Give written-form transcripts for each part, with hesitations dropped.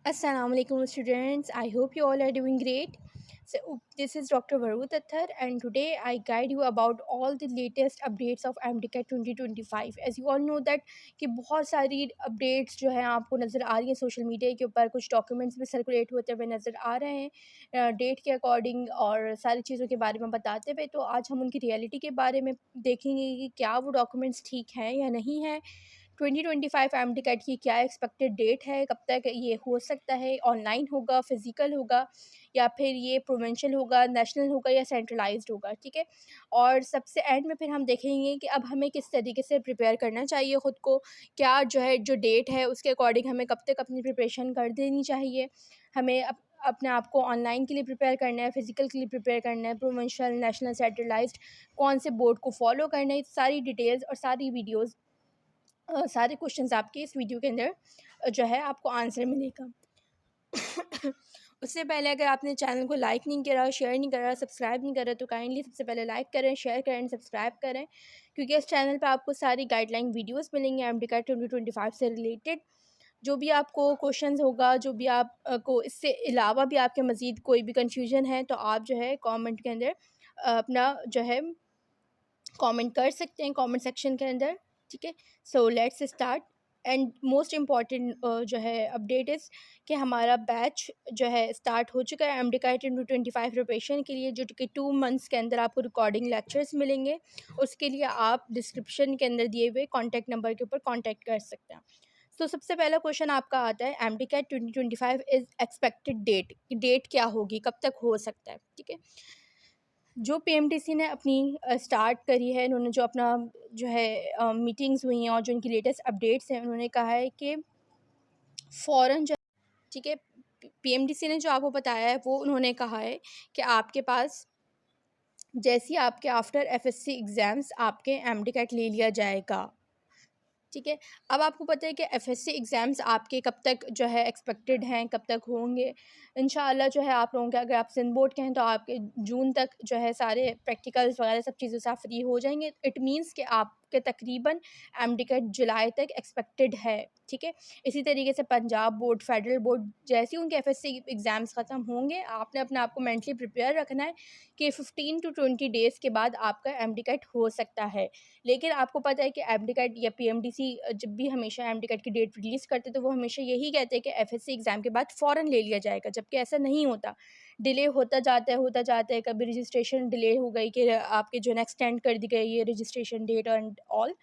Assalamualaikum students. I hope you all are doing great. So this is Dr. Varun Athar and today I guide you about all the latest updates of MDCAT 2025. As you all know that कि बहुत सारी updates जो हैं आपको नज़र आ रही हैं social media के ऊपर, कुछ डॉक्यूमेंट्स भी सर्कुलेट होते हुए नज़र आ रहे हैं डेट के अकॉर्डिंग और सारी चीज़ों के बारे में बताते हुए। तो आज हम उनकी रियलिटी के बारे में देखेंगे कि क्या वो डॉक्यूमेंट्स ठीक हैं या नहीं है। 2025 एमडी-कैट की क्या एक्सपेक्टेड डेट है, कब तक ये हो सकता है, ऑनलाइन होगा, फिज़िकल होगा या फिर ये प्रोविंशियल होगा, नेशनल होगा या सेंट्रलाइज़्ड होगा, ठीक है? और सबसे एंड में फिर हम देखेंगे कि अब हमें किस तरीके से प्रिपेयर करना चाहिए ख़ुद को, क्या जो है जो डेट है उसके अकॉर्डिंग हमें कब तक अपनी प्रिपरेशन कर देनी चाहिए, हमें अपने आप को ऑनलाइन के लिए प्रिपेयर करना है, फिज़िकल के लिए प्रिपेयर करना है, प्रोविंशियल, नेशनल, सेंट्रलाइज़्ड कौन से बोर्ड को फॉलो करना है, सारी डिटेल्स और सारी वीडियोज़ सारे क्वेश्चंस आपके इस वीडियो के अंदर जो है आपको आंसर मिलेगा। उससे पहले अगर आपने चैनल को लाइक नहीं करा, शेयर नहीं करा, सब्सक्राइब नहीं करा तो काइंडली सबसे पहले लाइक करें, शेयर करें, सब्सक्राइब करें, क्योंकि इस चैनल पे आपको सारी गाइडलाइन वीडियोस मिलेंगी एमडी-कैट 2025 से रिलेटेड। जो भी आपको क्वेश्चंस होगा, जो भी आप को इससे अलावा भी आपके मज़ीद कोई भी कन्फ्यूजन है तो आप जो है कमेंट के अंदर अपना जो है कमेंट कर सकते हैं कमेंट सेक्शन के अंदर, ठीक है। So let's start and most important जो है अपडेट इज़ कि हमारा बैच जो है स्टार्ट हो चुका है एमडी-कैट 2025 प्रिपरेशन के लिए, जो कि 2 मंथ्स के अंदर आपको रिकॉर्डिंग लेक्चर्स मिलेंगे। उसके लिए आप डिस्क्रिप्शन के अंदर दिए हुए कॉन्टैक्ट नंबर के ऊपर कॉन्टैक्ट कर सकते हैं। तो सबसे पहला क्वेश्चन आपका आता है, MDCAT 2025 is expected date, date क्या होगी, कब तक हो सकता है, ठीक है। जो पीएमटीसी ने अपनी स्टार्ट करी है, इन्होंने जो अपना जो है मीटिंग्स हुई हैं और जो इनकी लेटेस्ट अपडेट्स हैं, उन्होंने कहा है कि फ़ौरन जो, ठीक है, पीएमटीसी ने जो आपको बताया है वो उन्होंने कहा है कि आपके पास जैसे ही आपके आफ्टर एफएससी एग्ज़ाम्स आपके एमडी-कैट ले लिया जाएगा, ठीक है। अब आपको पता है कि एफएससी एग्ज़ाम्स आपके कब तक जो है एक्सपेक्टेड हैं, कब तक होंगे। इंशाल्लाह जो है आप लोगों के, अगर आप सिंध बोर्ड के हैं तो आपके जून तक जो है सारे प्रैक्टिकल्स वगैरह सब चीज़ों से आप फ्री हो जाएंगे। इट मीन्स कि आपके तकरीबन एमडी-कैट जुलाई तक एक्सपेक्टेड है, ठीक है। इसी तरीके से पंजाब बोर्ड, फेडरल बोर्ड, जैसे ही उनके एफएससी एग्ज़ाम्स ख़त्म होंगे आपने अपने आप को मेंटली प्रिपेयर रखना है कि 15 टू 20 डेज़ के बाद आपका एमडी-कैट हो सकता है। लेकिन आपको पता है कि एमडी-कैट या पीएमडीसी जब भी हमेशा एमडी-कैट की डेट रिलीज़ करते हैं तो वो हमेशा यही कहते हैं कि एफएससी एग्ज़ाम के बाद फ़ौरन ले लिया जाएगा, जबकि ऐसा नहीं होता। डिले होता जाता है, कभी रजिस्ट्रेशन डिले हो गई कि आपके जो है ना एक्सटेंड कर दी गई है रजिस्ट्रेशन डेट एंड ऑल।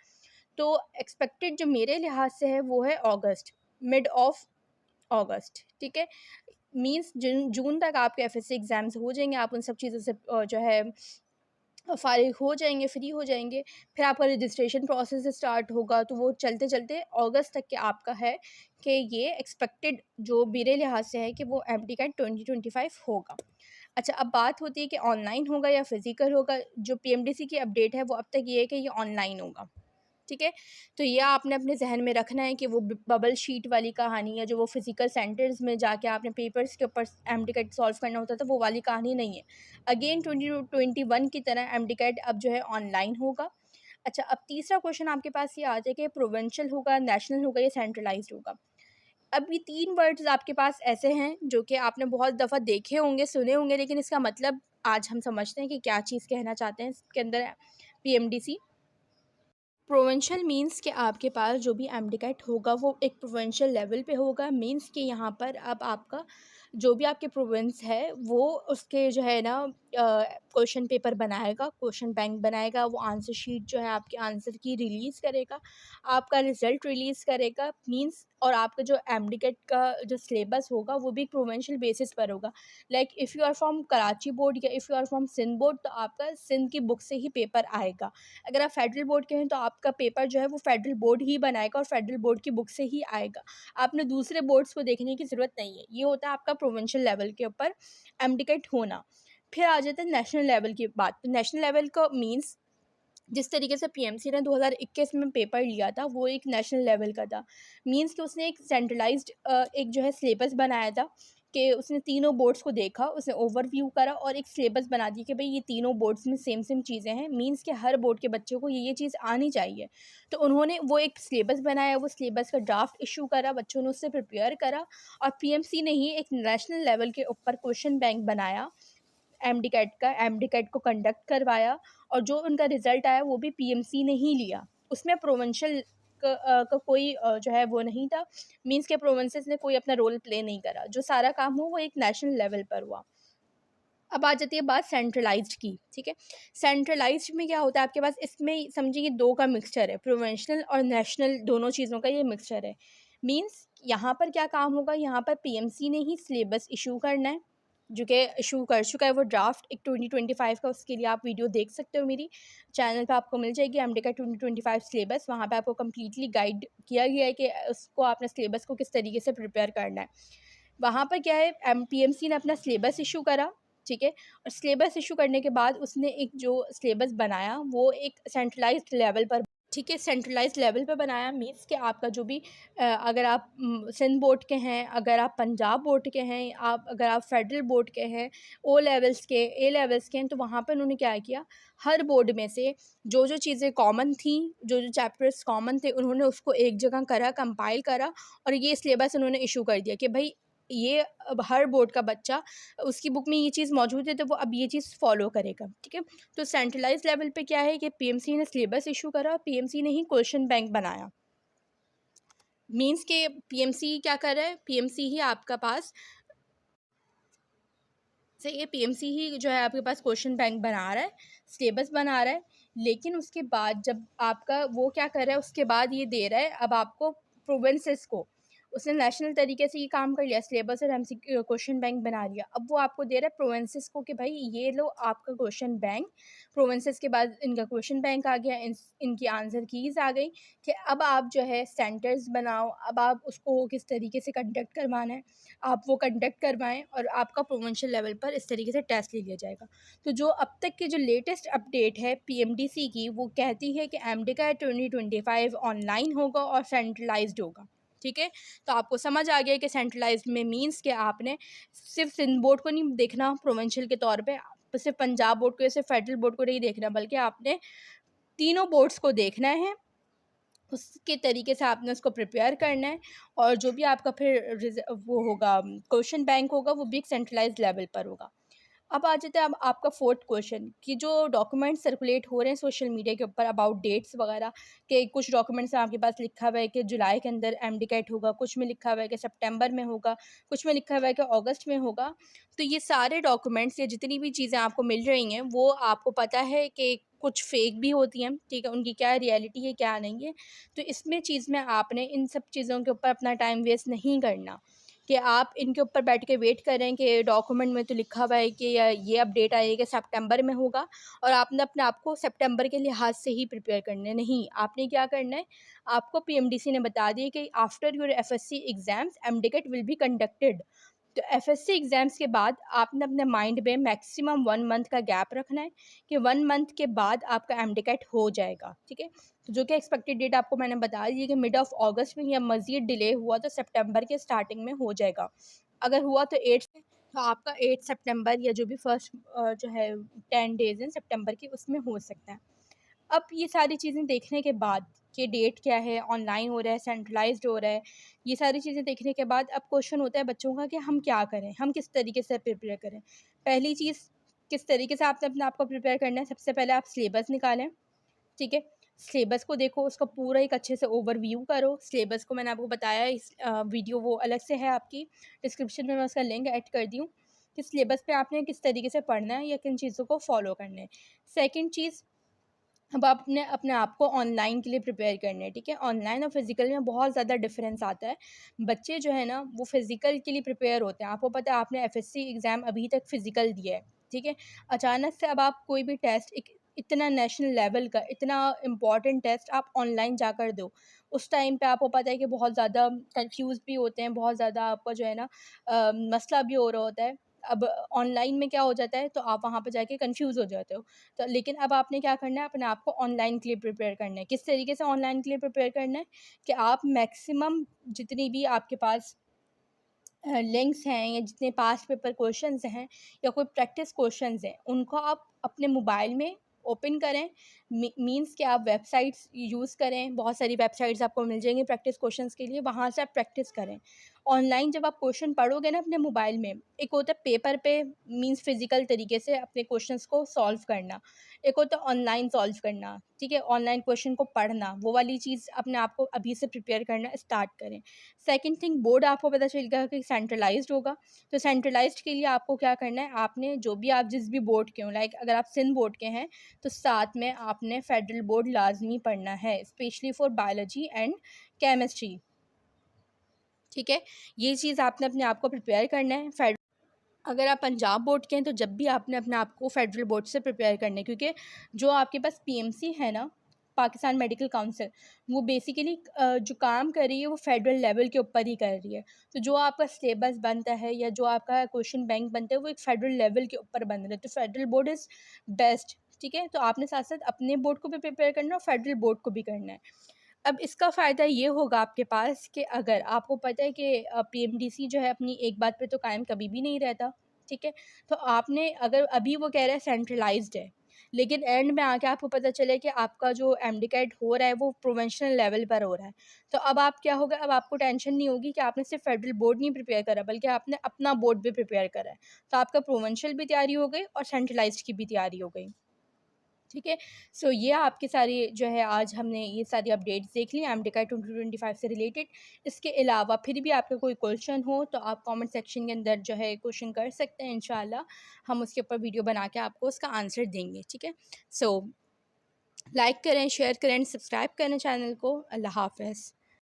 तो एक्सपेक्टेड जो मेरे लिहाज से है वो है अगस्त, मिड ऑफ अगस्त, ठीक है। मीन्स जून तक आपके एफएससी एग्ज़ाम्स हो जाएंगे, आप उन सब चीज़ों से जो है फ़ारिग हो जाएँगे, फ्री हो जाएँगे। फिर आपका रजिस्ट्रेशन प्रोसेस स्टार्ट होगा, तो वो चलते-चलते अगस्त तक के आपका है कि ये एक्सपेक्टेड जो मेरे लिहाज से है कि वो एमडी-कैट 2025 होगा। अच्छा, अब बात होती है कि ऑनलाइन होगा या फ़िज़िकल होगा। जो पीएमडीसी की अपडेट है वो अब तक ये है कि ये ऑनलाइन होगा, ठीक है। तो ये आपने अपने ज़हन में रखना है कि वो बबल शीट वाली कहानी है, जो वो फिज़िकल सेंटर्स में जाके आपने पेपर्स के ऊपर एमडी-कैट सॉल्व करना होता था, वो वाली कहानी नहीं है। अगेन 2021 की तरह एमडी-कैट अब जो है ऑनलाइन होगा। अच्छा, अब तीसरा क्वेश्चन आपके पास ये आ जाए कि प्रोविंशियल होगा, नेशनल होगा या सेंट्रलाइज़्ड होगा। अब ये 3 वर्ड्स आपके पास ऐसे हैं जो कि आपने बहुत दफ़ा देखे होंगे, सुने होंगे, लेकिन इसका मतलब आज हम समझते हैं कि क्या चीज़ कहना चाहते हैं इसके अंदर पीएमडीसी। प्रोविंशियल मीन्स कि आपके पास जो भी एमडी-कैट होगा वो एक प्रोविंशियल लेवल पे होगा। मीन्स कि यहाँ पर अब आपका जो भी आपके प्रोविंस है वो उसके जो है ना क्वेश्चन पेपर बनाएगा, क्वेश्चन बैंक बनाएगा, वो आंसर शीट जो है आपके आंसर की रिलीज़ करेगा, आपका रिज़ल्ट रिलीज़ करेगा। मीन्स और आपका जो एमडी-कैट का जो सिलेबस होगा वो भी प्रोविंशियल बेसिस पर होगा। Like if you are from Karachi board या if you are from Sindh board तो आपका सिंध की बुक से ही पेपर आएगा। अगर आप फेडरल बोर्ड के हैं तो आपका पेपर जो है वो फेडरल बोर्ड ही बनाएगा और फेडरल बोर्ड की बुक से ही आएगा। आपने दूसरे बोर्ड्स को देखने की ज़रूरत नहीं है। ये होता है आपका प्रोविंशियल लेवल के ऊपर एमडी-कैट होना। फिर आ जाता है नेशनल लेवल की बात। तो नेशनल लेवल का मीन्स जिस तरीके से पीएमसी ने 2021 में पेपर लिया था वो एक नेशनल लेवल का था। मीन्स कि उसने एक सेंट्रलाइज्ड एक जो है सिलेबस बनाया था कि उसने तीनों बोर्ड्स को देखा, उसने ओवरव्यू करा और एक सिलेबस बना दिया कि भाई ये तीनों बोर्ड्स में सेम सेम चीज़ें हैं, मीन्स कि हर बोर्ड के बच्चों को ये चीज़ आनी चाहिए। तो उन्होंने वो एक सिलेबस बनाया, वो सिलेबस का ड्राफ्ट इशू करा, बच्चों ने उससे प्रिपेयर करा और पीएमसी ने ही एक नेशनल लेवल के ऊपर क्वेश्चन बैंक बनाया एमडी कैट को कंडक्ट करवाया और जो उनका रिज़ल्ट आया वो भी पीएमसी ने ही लिया। उसमें प्रोविंशियल का कोई जो है वो नहीं था, मीन्स के प्रोविंसेस ने कोई अपना रोल प्ले नहीं करा। जो सारा काम हो वो एक नेशनल लेवल पर हुआ। अब आ जाती है बात सेंट्रलाइज्ड की, ठीक है। सेंट्रलाइज्ड में क्या होता है आपके पास, इसमें समझिए ये दो का मिक्सचर है, प्रोविंशियल और नेशनल दोनों चीज़ों का ये मिक्सचर है। मीन्स यहाँ पर क्या काम होगा, यहाँ पर पीएमसी ने ही सिलेबस इशू करना है, जो कि इशू कर चुका है वो ड्राफ्ट एक 2025 का। उसके लिए आप वीडियो देख सकते हो, मेरी चैनल पे आपको मिल जाएगी एमडी का 2025 सिलेबस। वहाँ पे आपको कम्प्लीटली गाइड किया गया है कि उसको आपने सिलेबस को किस तरीके से प्रिपेयर करना है। वहाँ पर क्या है, पीएमसी ने अपना सिलेबस इशू करा, ठीक है। और सिलेबस इशू करने के बाद उसने एक जो सिलेबस बनाया वो एक सेंट्रलाइज्ड लेवल पर, ठीक है, सेंट्रलाइज्ड लेवल पे बनाया। मीन्स कि आपका जो भी अगर आप सिंध बोर्ड के हैं, अगर आप पंजाब बोर्ड के हैं, अगर आप फेडरल बोर्ड के हैं, ओ लेवल्स के, ए लेवल्स के हैं, तो वहाँ पर उन्होंने क्या किया, हर बोर्ड में से जो जो चीज़ें कॉमन थी, जो जो चैप्टर्स कॉमन थे, उन्होंने उसको एक जगह करा, कंपाइल करा और ये सिलेबस उन्होंने इशू कर दिया कि भाई ये अब हर बोर्ड का बच्चा, उसकी बुक में ये चीज़ मौजूद है तो वो अब ये चीज़ फॉलो करेगा, ठीक है। तो सेंट्रलाइज्ड लेवल पे क्या है कि पीएमसी ने सिलेबस इशू करा, पीएमसी ने ही क्वेश्चन बैंक बनाया। मीन्स के पीएमसी क्या कर रहा है, पीएमसी ही आपका पास से ये पीएमसी ही जो है आपके पास क्वेश्चन बैंक बना रहा है, सिलेबस बना रहा है। लेकिन उसके बाद जब आपका वो क्या कर रहा है, उसके बाद ये दे रहा है अब आपको प्रोविंसेस को, उसने नेशनल तरीके से ये काम कर लिया, सिलेबस और एमसीक्यू क्वेश्चन बैंक बना लिया। अब वो आपको दे रहा है प्रोविंसेस को कि भाई ये लो आपका क्वेश्चन बैंक। प्रोविंसेस के बाद इनका क्वेश्चन बैंक आ गया, इनकी आंसर कीज़ आ गई कि अब आप जो है सेंटर्स बनाओ, अब आप उसको किस तरीके से कंडक्ट करवाना है आप वो कंडक्ट करवाएं और आपका प्रोविंशियल लेवल पर इस तरीके से टेस्ट ले लिया जाएगा। तो जो अब तक की जो लेटेस्ट अपडेट है पीएमडीसी की, वो कहती है कि एमडीका 2025 ऑनलाइन होगा और सेंट्रलाइज्ड होगा, ठीक है। तो आपको समझ आ गया कि सेंट्रलाइज्ड में मीन्स कि आपने सिर्फ सिंध बोर्ड को नहीं देखना प्रोविंशियल के तौर पे, सिर्फ पंजाब बोर्ड को या सिर्फ फेडरल बोर्ड को नहीं देखना, बल्कि आपने तीनों बोर्ड्स को देखना है, उसके तरीके से आपने उसको प्रिपेयर करना है। और जो भी आपका फिर वो होगा क्वेश्चन बैंक होगा वो भी एक सेंट्रलाइज्ड लेवल पर होगा। अब आ जाता है अब आपका फोर्थ क्वेश्चन कि जो डॉक्यूमेंट्स सर्कुलेट हो रहे हैं सोशल मीडिया के ऊपर अबाउट डेट्स वगैरह, के कुछ डॉक्यूमेंट्स में आपके पास लिखा हुआ है कि जुलाई के अंदर एमडीकैट होगा, कुछ में लिखा हुआ है कि सितंबर में होगा, कुछ में लिखा हुआ है कि अगस्त में होगा। तो ये सारे डॉक्यूमेंट्स या जितनी भी चीज़ें आपको मिल रही हैं वो आपको पता है कि कुछ फेक भी होती हैं, ठीक है, उनकी क्या रियलिटी है क्या नहीं है। तो इसमें चीज़ में आपने इन सब चीज़ों के ऊपर अपना टाइम वेस्ट नहीं करना कि आप इनके ऊपर बैठ के वेट करें कि डॉक्यूमेंट में तो लिखा हुआ है कि ये अपडेट आएगा सितंबर में होगा और आपने अपने आप को सितंबर के लिहाज से ही प्रिपेयर करना है। नहीं, आपने क्या करना है, आपको पीएमडीसी ने बता दिया कि after your FSc exams MDCAT will be conducted. तो एफएससी एग्ज़ाम्स के बाद आपने अपने माइंड में मैक्सिमम 1 मंथ का गैप रखना है कि 1 मंथ के बाद आपका एमडीकैट हो जाएगा, ठीक है। तो जो कि एक्सपेक्टेड डेट आपको मैंने बता दी है कि मिड ऑफ अगस्त में या मज़ीद डिले हुआ तो सितंबर के स्टार्टिंग में हो जाएगा। अगर हुआ तो 8 से, तो आपका 8 सितंबर या जो भी फर्स्ट जो है 10 डेज़ हैं सितंबर के उसमें हो सकता है। अब ये सारी चीज़ें देखने के बाद कि डेट क्या है, ऑनलाइन हो रहा है, सेंट्रलाइज़्ड हो रहा है, ये सारी चीज़ें देखने के बाद अब क्वेश्चन होता है बच्चों का कि हम क्या करें, हम किस तरीके से प्रिपेयर करें। पहली चीज़, किस तरीके से आपने अपने आप को प्रिपेयर करना है, सबसे पहले आप सिलेबस निकालें, ठीक है। सिलेबस को देखो, उसका पूरा एक अच्छे से ओवरव्यू करो। सिलेबस को मैंने आपको बताया इस वीडियो वो अलग से है, आपकी डिस्क्रिप्शन में मैं उसका लिंक ऐड कर दी हूँ कि सिलेबस पे आपने किस तरीके से पढ़ना है या किन चीज़ों को फॉलो करना है। सेकंड चीज़, अब आपने अपने आप को ऑनलाइन के लिए प्रिपेयर करना है, ठीक है। ऑनलाइन और फिज़िकल में बहुत ज़्यादा डिफरेंस आता है। बच्चे जो है ना वो फिज़िकल के लिए प्रिपेयर होते हैं। आपको पता है आपने एफएससी एग्ज़ाम अभी तक फिज़िकल दिया है, ठीक है। अचानक से अब आप कोई भी टेस्ट, एक इतना नेशनल लेवल का इतना इम्पॉर्टेंट टेस्ट आप ऑनलाइन जाकर दो। उस टाइम पे आपको पता है कि बहुत ज़्यादा कन्फ्यूज़ भी होते हैं, बहुत ज़्यादा आपका जो है ना मसला भी हो रहा होता है। अब ऑनलाइन में क्या हो जाता है, तो आप वहाँ पे जाके कन्फ्यूज़ हो जाते हो। तो लेकिन अब आपने क्या करना है, अपने आप को ऑनलाइन के लिए प्रिपेयर करना है। किस तरीके से ऑनलाइन के लिए प्रिपेयर करना है कि आप मैक्सिमम जितनी भी आपके पास लिंक्स हैं या जितने पास्ट पेपर क्वेश्चंस हैं या कोई प्रैक्टिस क्वेश्चंस हैं, उनको आप अपने मोबाइल में ओपन करें। मीन्स कि आप वेबसाइट्स यूज़ करें, बहुत सारी वेबसाइट्स आपको मिल जाएंगी प्रैक्टिस क्वेश्चंस के लिए, वहाँ से आप प्रैक्टिस करें। ऑनलाइन जब आप क्वेश्चन पढ़ोगे ना अपने मोबाइल में, एक होता है पेपर पे मीन्स फिजिकल तरीके से अपने क्वेश्चंस को सॉल्व करना, एक होता है ऑनलाइन सॉल्व करना, ठीक है, ऑनलाइन क्वेश्चन को पढ़ना, वो वाली चीज़ अपने आप को अभी से प्रिपेयर करना स्टार्ट करें। सेकंड थिंग, बोर्ड आपको पता चल गया कि सेंट्रलाइज्ड होगा, तो सेंट्रलाइज्ड के लिए आपको क्या करना है, आपने जो भी आप जिस भी बोर्ड के हो, लाइक अगर आप सिंध बोर्ड के हैं तो साथ में आपने फेडरल बोर्ड लाजमी पढ़ना है, specially for biology and chemistry, ठीक है। ये चीज़ आपने अपने आप को प्रिपेयर करना है। अगर आप पंजाब बोर्ड के हैं तो जब भी आपने अपने आप को फेडरल बोर्ड से प्रिपेयर करना है, क्योंकि जो आपके पास पीएमसी है ना, पाकिस्तान मेडिकल काउंसिल, वो बेसिकली जो काम कर रही है वो फेडरल लेवल के ऊपर ही कर रही है। तो जो आपका सिलेबस बनता है या जो आपका क्वेश्चन बैंक बनता है वो एक फेडरल लेवल के ऊपर बन रहा है, तो फेडरल बोर्ड इज़ बेस्ट, ठीक है। तो आपने साथ साथ अपने बोर्ड को भी प्रिपेयर करना है और फेडरल बोर्ड को भी करना है। अब इसका फ़ायदा ये होगा आपके पास कि अगर आपको पता है कि पीएमडीसी जो है अपनी एक बात पे तो कायम कभी भी नहीं रहता, ठीक है। तो आपने अगर अभी वो कह रहा है सेंट्रलाइज्ड है, लेकिन एंड में आके आपको पता चले कि आपका जो एमडीकैट हो रहा है वो प्रोविंशियल लेवल पर हो रहा है, तो अब आप क्या होगा, अब आपको टेंशन नहीं होगी कि आपने सिर्फ फेडरल बोर्ड नहीं प्रिपेयर करा बल्कि आपने अपना बोर्ड भी प्रिपेयर करा है। तो आपका प्रोविंशियल भी तैयारी हो गई और सेंट्रलाइज्ड की भी तैयारी हो गई, ठीक है। सो ये आपकी सारी जो है आज हमने ये सारी अपडेट्स देख ली एमडीका 2025 से रिलेटेड। इसके अलावा फिर भी आपका कोई क्वेश्चन हो तो आप कमेंट सेक्शन के अंदर जो है क्वेश्चन कर सकते हैं, इंशाल्लाह हम उसके ऊपर वीडियो बना के आपको उसका आंसर देंगे, ठीक है। सो लाइक करें, शेयर करें, सब्सक्राइब करें चैनल को। अल्लाह हाफ़िज़।